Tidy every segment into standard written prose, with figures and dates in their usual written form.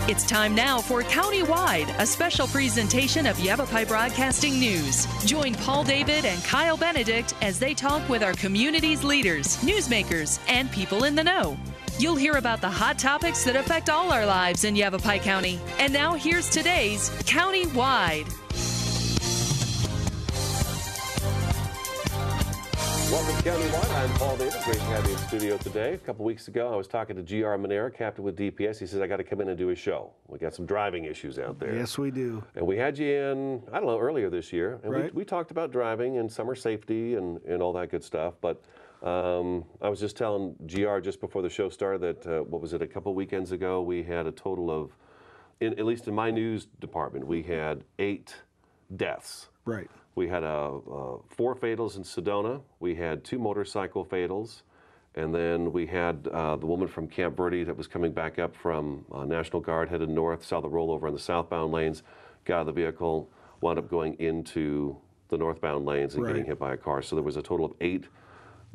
It's time now for Countywide, a special presentation of Yavapai Broadcasting News. Join Paul David and Kyle Benedict as they talk with our community's leaders, newsmakers, and people in the know. You'll hear about the hot topics that affect all our lives in Yavapai County. And now here's today's Countywide. Welcome to Countywide. I'm Paul David. Great to have you in studio today. A couple weeks ago, I was talking to GR Manera, captain with DPS. He says, I got to come in and do a show. We got some driving issues out there. Yes, we do. And we had you in, I don't know, earlier this year. And right. we talked about driving and summer safety and all that good stuff. But I was just telling GR just before the show started that, what was it, a couple weekends ago, we had a total of, at least in my news department, we had 8 deaths. Right. We had 4 fatals in Sedona. We had 2 motorcycle fatals. And then we had the woman from Camp Verde that was coming back up from National Guard, headed north, saw the rollover in the southbound lanes, got out of the vehicle, wound up going into the northbound lanes and getting hit by a car. So there was a total of 8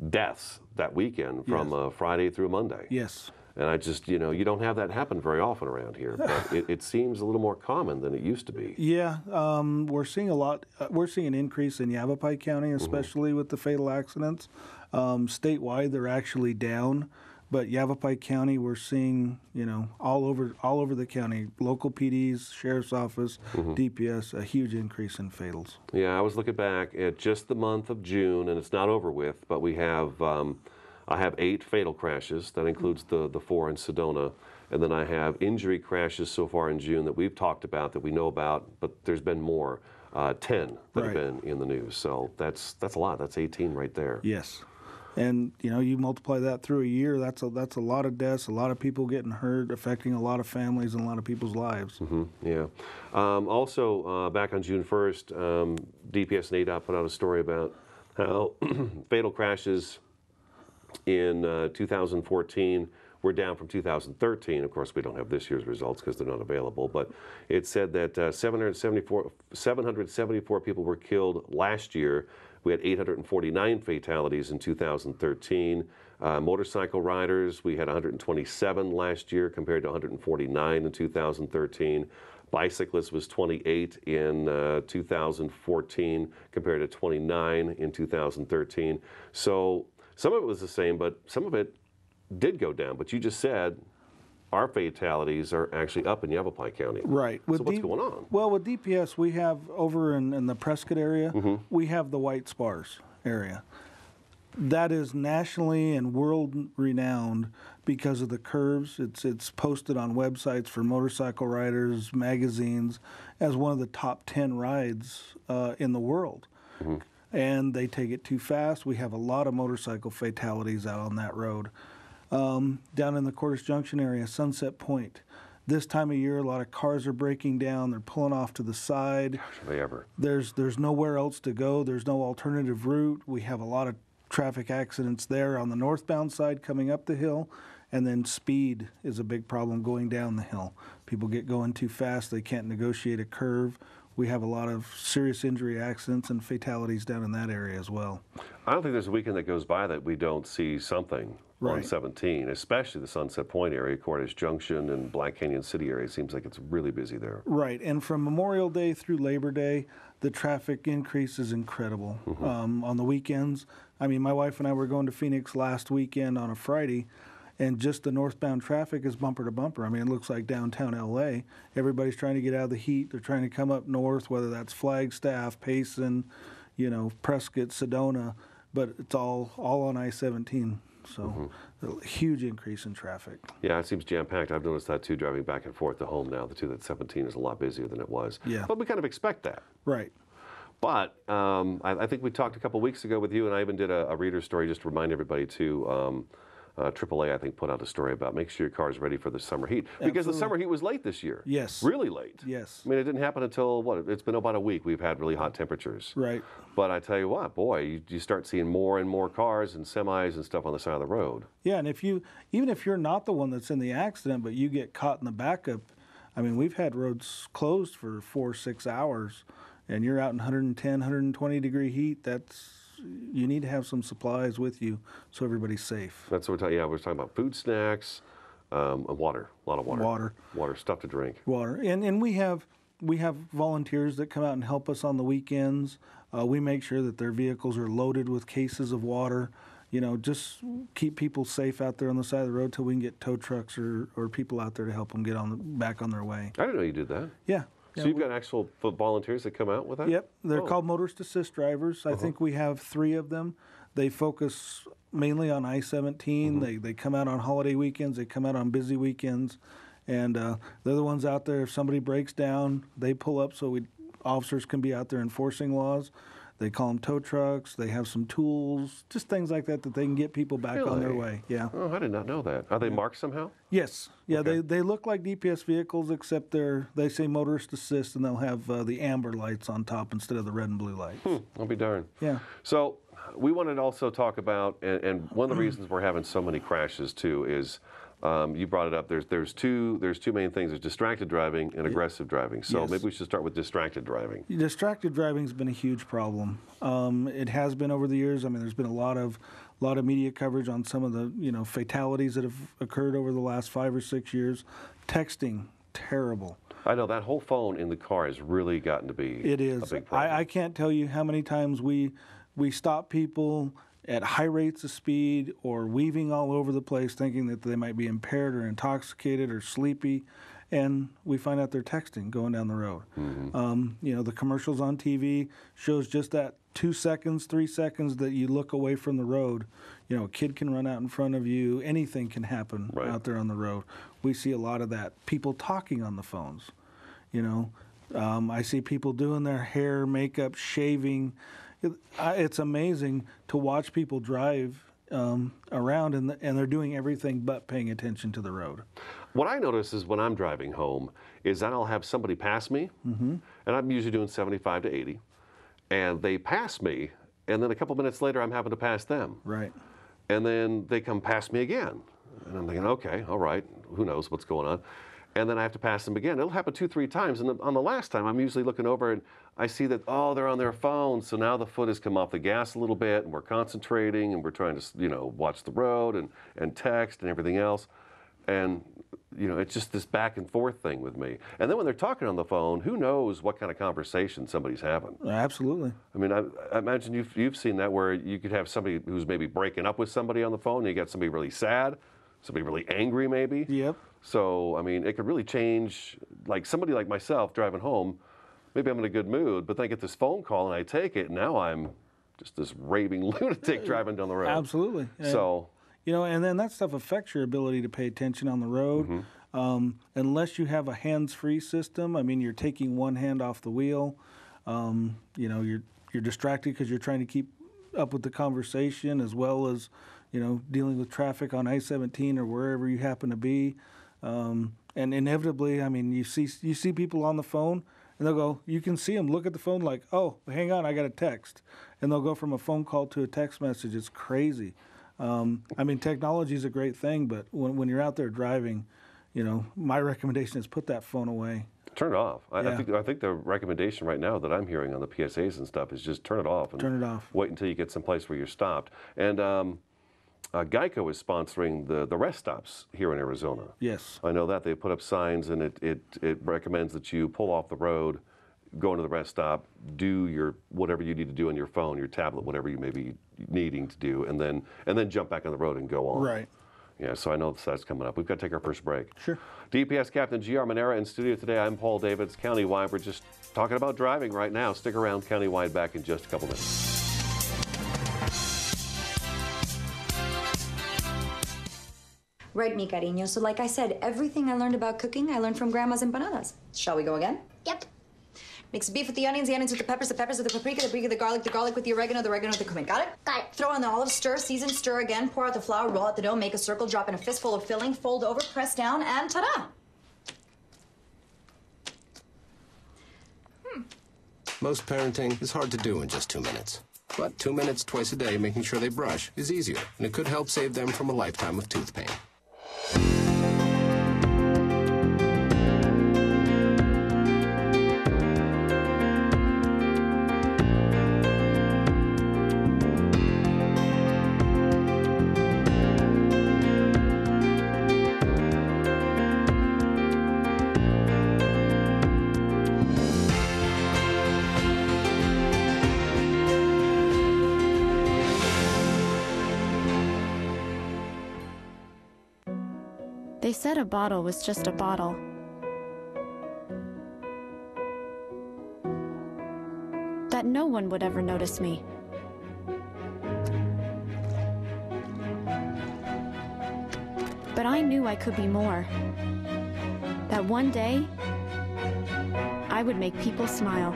deaths that weekend from Friday through Monday. Yes. And I just, you know, you don't have that happen very often around here, but it seems a little more common than it used to be. Yeah, we're seeing a lot. We're seeing an increase in Yavapai County, especially with the fatal accidents. Statewide, they're actually down, but Yavapai County, we're seeing, you know, all over the county, local PDs, sheriff's office, DPS, a huge increase in fatals. Yeah, I was looking back at just the month of June, and it's not over with, but we have. I have 8 fatal crashes. That includes the 4 in Sedona. And then I have injury crashes so far in June that we've talked about, that we know about, but there's been more, 10 that have been in the news. So that's a lot. That's 18 right there. Yes. And, you know, you multiply that through a year, that's a lot of deaths, a lot of people getting hurt, affecting a lot of families and a lot of people's lives. Yeah. Also, back on June 1st, DPS and ADOT put out a story about how fatal crashes in 2014 were down from 2013. Of course, we don't have this year's results because they're not available, but it said that 774 people were killed last year. We had 849 fatalities in 2013. Motorcycle riders, we had 127 last year compared to 149 in 2013. Bicyclists was 28 in 2014 compared to 29 in 2013. So some of it was the same, but some of it did go down. But you just said our fatalities are actually up in Yavapai County. Right. So what's going on? Well, with DPS, we have over in the Prescott area, we have the White Spars area. That is nationally and world renowned because of the curves. It's posted on websites for motorcycle riders, magazines, as one of the top 10 rides in the world. And they take it too fast. We have a lot of motorcycle fatalities out on that road. Down in the Cordes Junction area, Sunset Point, this time of year, a lot of cars are breaking down. They're pulling off to the side. Gosh, if they ever. There's nowhere else to go. There's no alternative route. We have a lot of traffic accidents there on the northbound side coming up the hill. And then speed is a big problem going down the hill. People get going too fast. They can't negotiate a curve. We have a lot of serious injury accidents and fatalities down in that area as well. I don't think there's a weekend that goes by that we don't see something on 17, especially the Sunset Point area, Cordes Junction and Black Canyon City area. It seems like it's really busy there. Right, and from Memorial Day through Labor Day, the traffic increase is incredible. On the weekends, I mean, my wife and I were going to Phoenix last weekend on a Friday, and just the northbound traffic is bumper to bumper. I mean, it looks like downtown L.A. Everybody's trying to get out of the heat. They're trying to come up north, whether that's Flagstaff, Payson, you know, Prescott, Sedona, but it's all on I-17. So a huge increase in traffic. Yeah, it seems jam-packed. I've noticed that too, driving back and forth to home now. The 17 is a lot busier than it was. Yeah. But we kind of expect that. Right. But I think we talked a couple weeks ago with you, and I even did a reader story just to remind everybody too. AAA, I think, put out a story about make sure your car is ready for the summer heat. Because the summer heat was late this year. Yes. Really late. Yes. I mean, it didn't happen until, what, it's been about a week we've had really hot temperatures. Right. But I tell you what, boy, you start seeing more and more cars and semis and stuff on the side of the road. Yeah, and even if you're not the one that's in the accident, but you get caught in the backup, I mean, we've had roads closed for 4 or 6 hours, and you're out in 110, 120 degree heat. You need to have some supplies with you so everybody's safe. That's what we're talking. Yeah, we're talking about food snacks, Water, a lot of water. Water, stuff to drink. Water, and we have volunteers that come out and help us on the weekends. We make sure that their vehicles are loaded with cases of water. You know, just keep people safe out there on the side of the road till we can get tow trucks or people out there to help them get back on their way. I didn't know you did that. Yeah. So you've got actual volunteers that come out with that? Yep. They're called motorist assist drivers. I think we have 3 of them. They focus mainly on I-17. They come out on holiday weekends. They come out on busy weekends. And they're the ones out there. If somebody breaks down, they pull up so officers can be out there enforcing laws. They call them tow trucks. They have some tools, just things like that they can get people back on their way. Yeah. Oh, I did not know that. Are they marked somehow? Yes. Yeah, Okay. they look like DPS vehicles, except they say motorist assist, and they'll have the amber lights on top instead of the red and blue lights. I'll be darned. Yeah. So we wanted to also talk about, and one of the reasons we're having so many crashes too is, you brought it up. There's two main things. There's distracted driving and aggressive driving. So maybe we should start with distracted driving. Distracted driving has been a huge problem. It has been over the years. I mean, there's been a lot of media coverage on some of the fatalities that have occurred over the last 5 or 6 years. Texting, terrible. I know that whole phone in the car has really gotten to be It is. a big problem. I can't tell you how many times we stop people at high rates of speed or weaving all over the place thinking that they might be impaired or intoxicated or sleepy, and we find out they're texting going down the road. The commercials on TV shows just that 2 seconds, 3 seconds that you look away from the road. A kid can run out in front of you. Anything can happen out there on the road. We see a lot of that. People talking on the phones. I see people doing their hair, makeup, shaving. It's amazing to watch people drive around, and they're doing everything but paying attention to the road. What I notice is when I'm driving home is that I'll have somebody pass me, and I'm usually doing 75 to 80, and they pass me, and then a couple minutes later I'm having to pass them. Right. And then they come past me again. And I'm thinking, okay, all right, who knows what's going on. And then I have to pass them again. It'll happen 2, 3 times. And on the last time, I'm usually looking over and I see that, they're on their phones. So now the foot has come off the gas a little bit and we're concentrating and we're trying to, watch the road and text and everything else. And, it's just this back and forth thing with me. And then when they're talking on the phone, who knows what kind of conversation somebody's having. Absolutely. I mean, I imagine you've seen that where you could have somebody who's maybe breaking up with somebody on the phone and you got somebody really sad, somebody really angry maybe. Yep. So, I mean, it could really change, like somebody like myself driving home, maybe I'm in a good mood, but then I get this phone call and I take it, and now I'm just this raving lunatic driving down the road. Absolutely. So, and then that stuff affects your ability to pay attention on the road. Unless you have a hands-free system, I mean, you're taking one hand off the wheel. You're distracted because you're trying to keep up with the conversation as well as, dealing with traffic on I-17 or wherever you happen to be. And inevitably, I mean, you see people on the phone, and they'll go, you can see them look at the phone like, oh, hang on, I got a text. And they'll go from a phone call to a text message. It's crazy. I mean, technology is a great thing, but when you're out there driving, my recommendation is put that phone away. Turn it off. I think the recommendation right now that I'm hearing on the PSAs and stuff is just turn it off. And turn it off. Wait until you get someplace where you're stopped. And Geico is sponsoring the rest stops here in Arizona. Yes. I know that. They put up signs, and it recommends that you pull off the road, go into the rest stop, do whatever you need to do on your phone, your tablet, whatever you may be needing to do, and then jump back on the road and go on. Right. Yeah, so I know that's coming up. We've got to take our first break. Sure. DPS Captain G.R. Manera in studio today. I'm Paul Davids, Countywide. We're just talking about driving right now. Stick around, Countywide, back in just a couple minutes. Right, mi cariño. So like I said, everything I learned about cooking, I learned from Grandma's empanadas. Shall we go again? Yep. Mix the beef with the onions with the peppers with the paprika with the garlic with the oregano with the cumin. Got it? Got it. Throw in the olives, stir, season, stir again, pour out the flour, roll out the dough, make a circle, drop in a fistful of filling, fold over, press down, and ta-da! Most parenting is hard to do in just 2 minutes. But 2 minutes twice a day making sure they brush is easier, and it could help save them from a lifetime of tooth pain. said a bottle was just a bottle. That no one would ever notice me. But I knew I could be more. That one day, I would make people smile.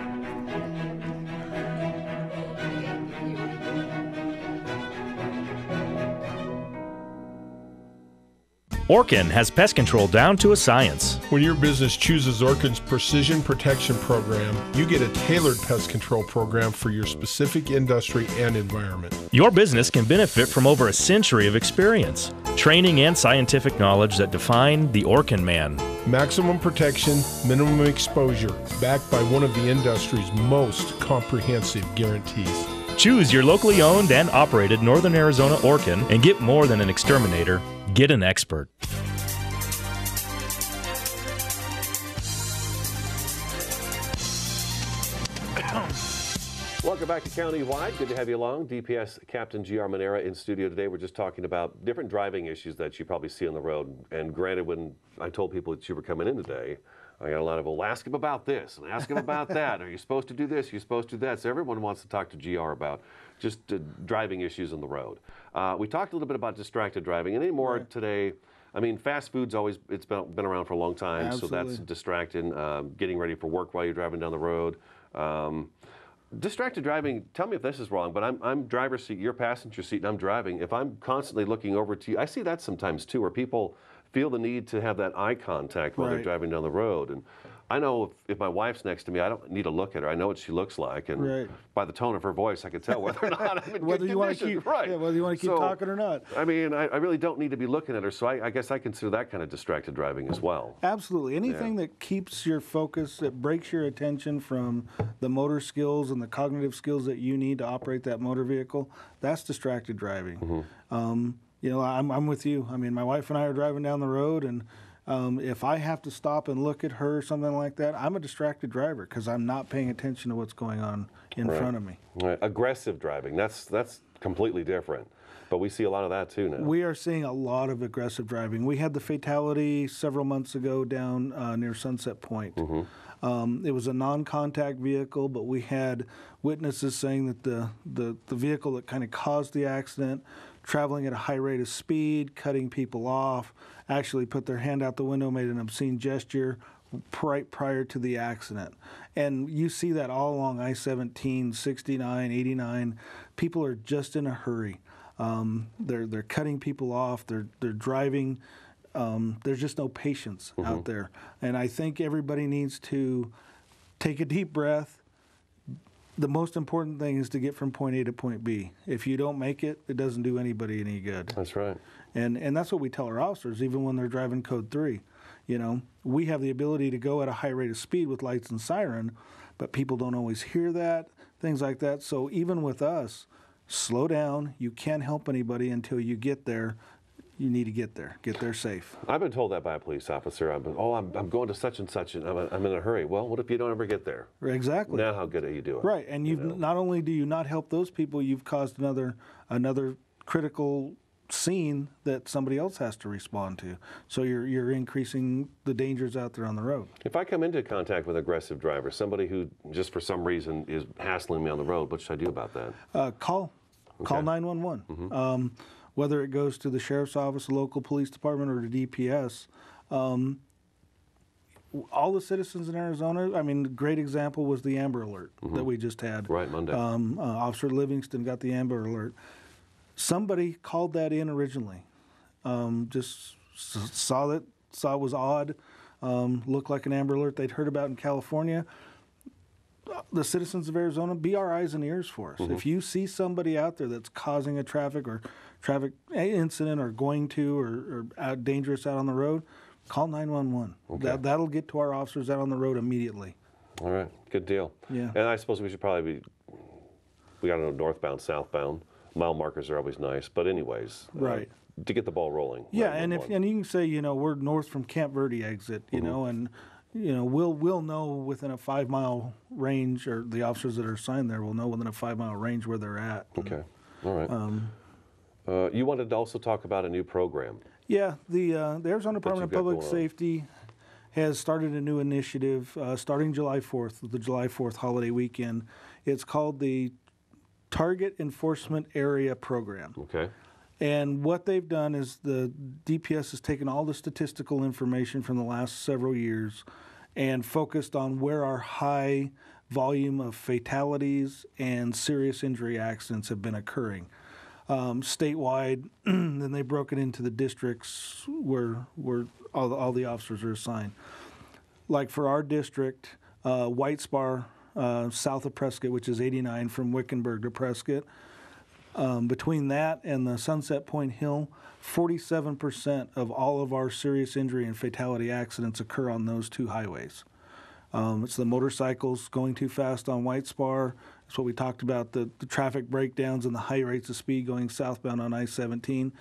Orkin has pest control down to a science. When your business chooses Orkin's Precision Protection Program, you get a tailored pest control program for your specific industry and environment. Your business can benefit from over a century of experience, training, and scientific knowledge that define the Orkin man. Maximum protection, minimum exposure, backed by one of the industry's most comprehensive guarantees. Choose your locally owned and operated Northern Arizona Orkin and get more than an exterminator. Get an expert. Welcome back to Countywide. Good to have you along. DPS Captain G.R. Manera in studio today. We're just talking about different driving issues that you probably see on the road. And granted, when I told people that you were coming in today, I got a lot of, well, ask him about this and ask him about that. Are you supposed to do this? Are you supposed to do that? So everyone wants to talk to GR about just driving issues on the road. We talked a little bit about distracted driving, and anymore today, I mean, fast food's always, it's been around for a long time, Absolutely. so that's distracting. Getting ready for work while you're driving down the road. Distracted driving, tell me if this is wrong, but I'm driver's seat, you're passenger seat, and I'm driving. If I'm constantly looking over to you, I see that sometimes too, where people feel the need to have that eye contact while they're driving down the road. And I know if my wife's next to me, I don't need to look at her. I know what she looks like, and by the tone of her voice, I can tell whether or not I'm in whether good you want to condition. keep whether you want to keep talking or not. I mean, I really don't need to be looking at her, so I guess I consider that kind of distracted driving as well. Absolutely. Anything that keeps your focus, that breaks your attention from the motor skills and the cognitive skills that you need to operate that motor vehicle, that's distracted driving. You know, I'm with you. I mean, my wife and I are driving down the road, and if I have to stop and look at her or something like that, I'm a distracted driver because I'm not paying attention to what's going on in front of me. Aggressive driving, that's completely different. But we see a lot of that too now. We are seeing a lot of aggressive driving. We had the fatality several months ago down near Sunset Point. It was a non-contact vehicle, but we had witnesses saying that the vehicle that kind of caused the accident, traveling at a high rate of speed, cutting people off, actually put their hand out the window, made an obscene gesture right prior to the accident. And you see that all along I-17, 69, 89. People are just in a hurry. They're cutting people off. They're driving. There's just no patience out there. And I think everybody needs to take a deep breath. The most important thing is to get from point A to point B. If you don't make it, it doesn't do anybody any good. That's right. And that's what we tell our officers, even when they're driving Code 3. You know, we have the ability to go at a high rate of speed with lights and siren, but people don't always hear that, things like that. So even with us, slow down. You can't help anybody until you get there. You need to get there safe. I've been told that by a police officer. I'm going to such and such, and I'm in a hurry. Well, what if you don't ever get there? Exactly. Now, how good are you doing? Right, and you've not only do you not help those people, you've caused another critical scene that somebody else has to respond to. So you're increasing the dangers out there on the road. If I come into contact with an aggressive driver, somebody who just for some reason is hassling me on the road, what should I do about that? Call 911. Whether it goes to the sheriff's office, the local police department, or the DPS, all the citizens in Arizona, I mean, a great example was the Amber Alert that we just had. Right, Monday. Officer Livingston got the Amber Alert. Somebody called that in originally. Just saw it was odd, looked like an Amber Alert they'd heard about in California. The citizens of Arizona, be our eyes and ears for us. If you see somebody out there that's causing a traffic incident or going to or out dangerous out on the road, call 911. That'll get to our officers out on the road immediately. All right, good deal. Yeah. And I suppose we should probably we got to know northbound, southbound. Mile markers are always nice, but anyways, right. To get the ball rolling. Yeah, and you can say, you know, we're north from Camp Verde exit, you know, and you know, we'll know within a 5-mile range, or the officers that are assigned there will know within a 5-mile range where they're at. Okay, all right. You wanted to also talk about a new program. Yeah, the Arizona Department of Public going on? Safety has started a new initiative starting July 4th, the July 4th holiday weekend. It's called the Target Enforcement Area Program. Okay. And what they've done is the DPS has taken all the statistical information from the last several years and focused on where our high volume of fatalities and serious injury accidents have been occurring. Statewide, then they broke it into the districts where all the officers are assigned. Like for our district, White Spar, south of Prescott, which is 89 from Wickenburg to Prescott, between that and the Sunset Point Hill, 47% of all of our serious injury and fatality accidents occur on those two highways. It's the motorcycles going too fast on White Spar. It's what we talked about, the traffic breakdowns and the high rates of speed going southbound on I-17.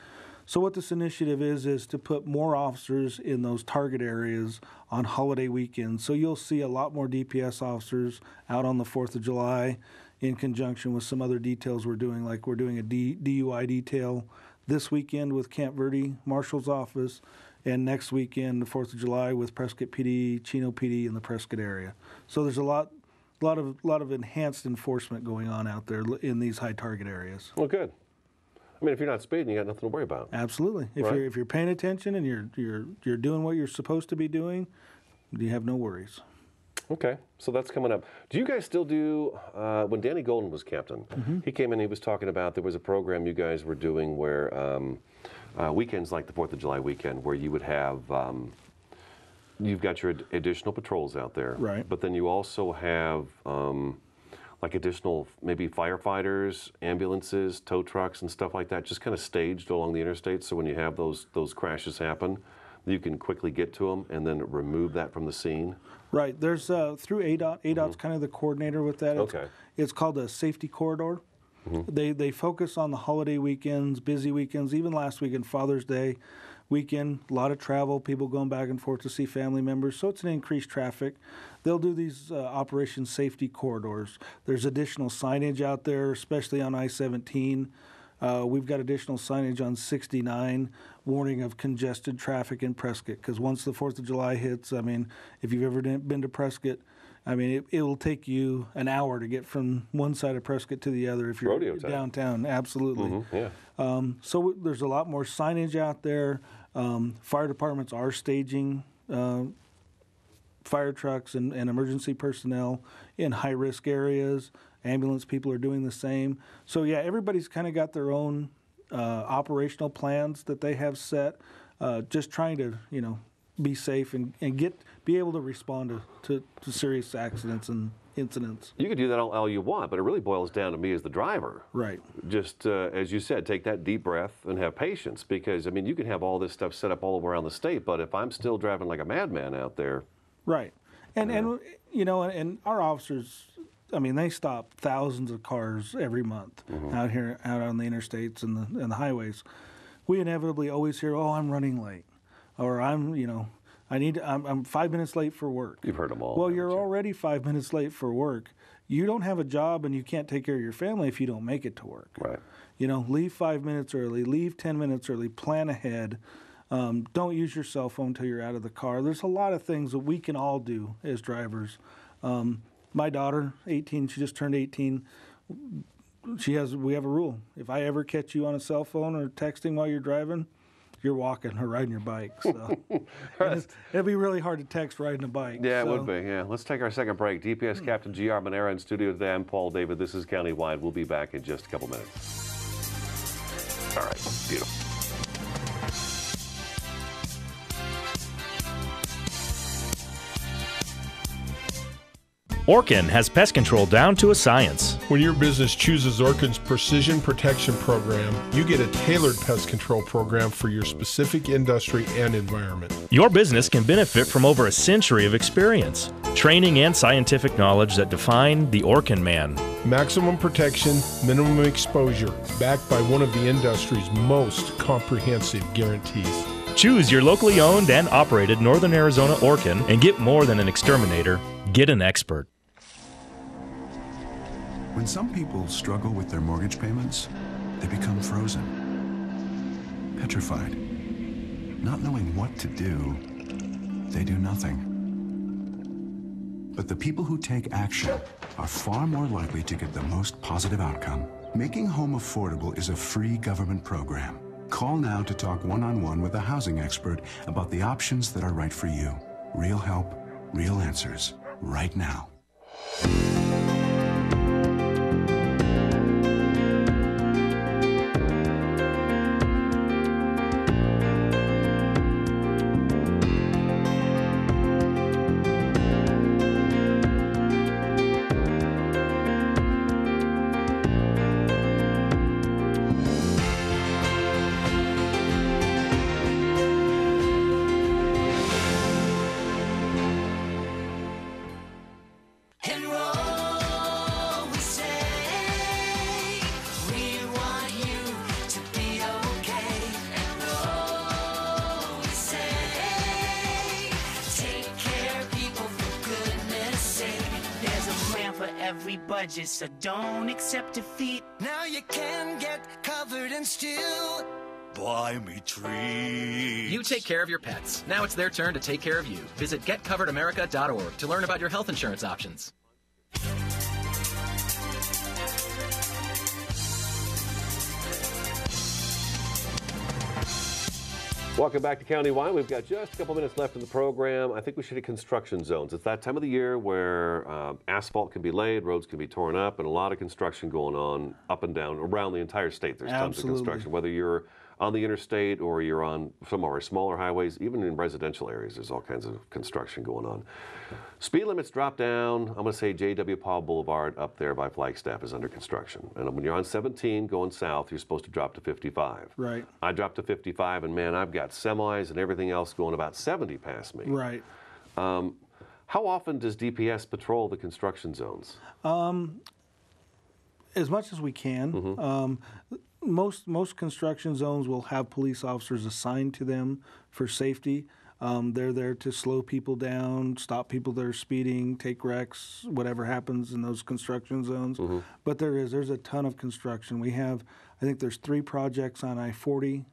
So what this initiative is to put more officers in those target areas on holiday weekends. So you'll see a lot more DPS officers out on the 4th of July in conjunction with some other details we're doing, like we're doing a DUI detail this weekend with Camp Verde Marshal's Office, and next weekend, the 4th of July, with Prescott PD, Chino PD in the Prescott area. So there's a lot of enhanced enforcement going on out there in these high target areas. Well, good. I mean, if you're not speeding, you got nothing to worry about. Absolutely. If you're paying attention and you're doing what you're supposed to be doing, you have no worries. Okay, so that's coming up. Do you guys still do, when Danny Golden was captain, he came in, he was talking about there was a program you guys were doing where weekends like the 4th of July weekend where you would have, you've got your additional patrols out there. Right. But then you also have like additional maybe firefighters, ambulances, tow trucks and stuff like that, just kind of staged along the interstate so when you have those crashes happen, you can quickly get to them and then remove that from the scene. Right. There's through ADOT. ADOT's kind of the coordinator with that. Okay. It's called a safety corridor. They focus on the holiday weekends, busy weekends. Even last weekend, Father's Day weekend, a lot of travel, people going back and forth to see family members. So it's an increased traffic. They'll do these operation safety corridors. There's additional signage out there, especially on I-17. We've got additional signage on 69, warning of congested traffic in Prescott, because once the 4th of July hits, I mean, if you've ever been to Prescott, I mean, it will take you an hour to get from one side of Prescott to the other if you're downtown. Absolutely. So there's a lot more signage out there. Fire departments are staging fire trucks and emergency personnel in high-risk areas. Ambulance people are doing the same. So yeah, everybody's kind of got their own operational plans that they have set, just trying to, be safe and be able to respond to serious accidents and incidents. You can do that all you want, but it really boils down to me as the driver. Right. Just, as you said, take that deep breath and have patience, because, I mean, you can have all this stuff set up all around the state, but if I'm still driving like a madman out there. Right. And our officers, I mean, they stop thousands of cars every month out on the interstates and the highways. We inevitably always hear, "Oh, I'm running late," or I'm 5 minutes late for work. You've heard them all. Well, you're already 5 minutes late for work. You don't have a job and you can't take care of your family if you don't make it to work. Right. Leave 5 minutes early, leave 10 minutes early, plan ahead. Don't use your cell phone until you're out of the car. There's a lot of things that we can all do as drivers. My daughter, 18, she just turned 18. We have a rule. If I ever catch you on a cell phone or texting while you're driving, you're walking or riding your bike. So it'd be really hard to text riding a bike. Yeah, it would be. Yeah. Let's take our second break. DPS Captain G.R. Manera in studio today. I'm Paul David. This is Countywide. We'll be back in just a couple minutes. All right. Beautiful. Orkin has pest control down to a science. When your business chooses Orkin's Precision Protection Program, you get a tailored pest control program for your specific industry and environment. Your business can benefit from over a century of experience, training, and scientific knowledge that define the Orkin man. Maximum protection, minimum exposure, backed by one of the industry's most comprehensive guarantees. Choose your locally owned and operated Northern Arizona Orkin and get more than an exterminator. Get an expert. When some people struggle with their mortgage payments, they become frozen, petrified. Not knowing what to do, they do nothing. But the people who take action are far more likely to get the most positive outcome. Making home affordable is a free government program. Call now to talk one-on-one with a housing expert about the options that are right for you. Real help, real answers, right now. Every budget, so don't accept defeat. Now you can get covered and still buy me treats. You take care of your pets. Now it's their turn to take care of you. Visit getcoveredamerica.org to learn about your health insurance options. Welcome back to Countywide. We've got just a couple minutes left in the program. I think we should hit construction zones. It's that time of the year where asphalt can be laid, roads can be torn up, and a lot of construction going on up and down around the entire state. There's tons of construction, whether you're on the interstate or you're on some of our smaller highways, even in residential areas, there's all kinds of construction going on. Speed limits drop down. I'm going to say J.W. Paul Boulevard up there by Flagstaff is under construction. And when you're on 17 going south, you're supposed to drop to 55. Right. I dropped to 55, and man, I've got semis and everything else going about 70 past me. Right. How often does DPS patrol the construction zones? As much as we can. Mm-hmm. Most construction zones will have police officers assigned to them for safety. They're there to slow people down, stop people that are speeding, take wrecks, whatever happens in those construction zones. Mm-hmm. But there's a ton of construction. We have, I think there's 3 projects on I-40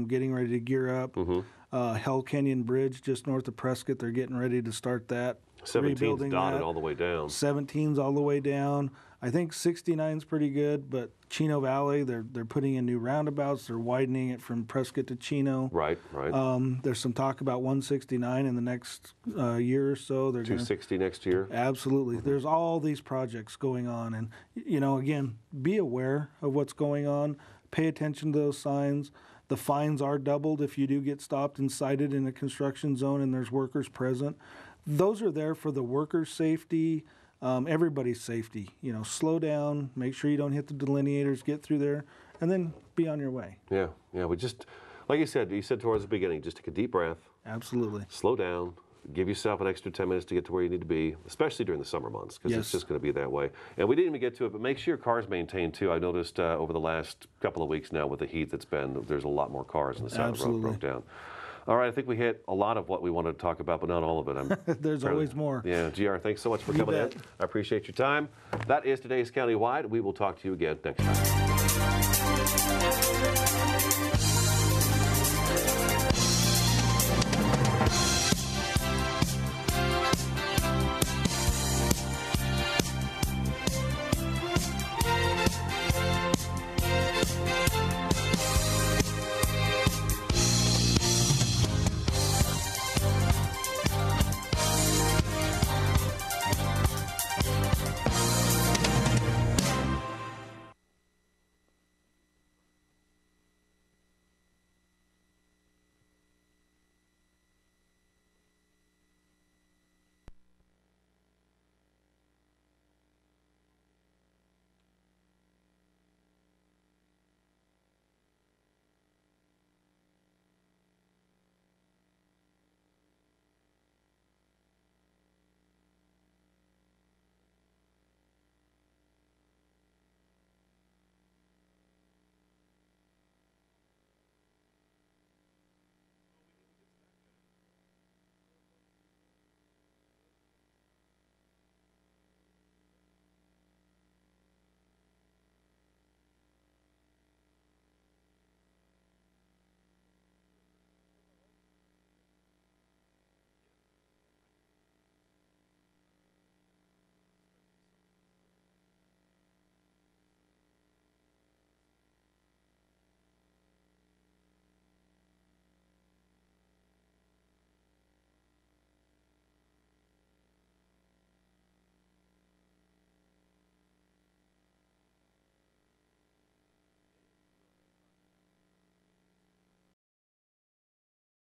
getting ready to gear up. Mm-hmm. Hell Canyon Bridge just north of Prescott, they're getting ready to start that. 17's dotted all the way down. 17's all the way down. I think 69's pretty good, but Chino Valley, they're putting in new roundabouts. They're widening it from Prescott to Chino. Right. There's some talk about 169 in the next year or so. They're 260 next year. Absolutely. Mm-hmm. There's all these projects going on. And, again, be aware of what's going on. Pay attention to those signs. The fines are doubled if you do get stopped and cited in a construction zone and there's workers present. Those are there for the workers' safety, everybody's safety. Slow down, make sure you don't hit the delineators, get through there, and then be on your way. Yeah. We just, like you said towards the beginning, just take a deep breath. Absolutely. Slow down. Give yourself an extra 10 minutes to get to where you need to be, especially during the summer months, because it's just going to be that way. And we didn't even get to it, but make sure your car's maintained too. I noticed over the last couple of weeks now with the heat that's been, there's a lot more cars on the side of the road broke down. All right, I think we hit a lot of what we wanted to talk about, but not all of it. There's always more. Yeah, GR, thanks so much for coming in. I appreciate your time. That is today's Countywide. We will talk to you again next time.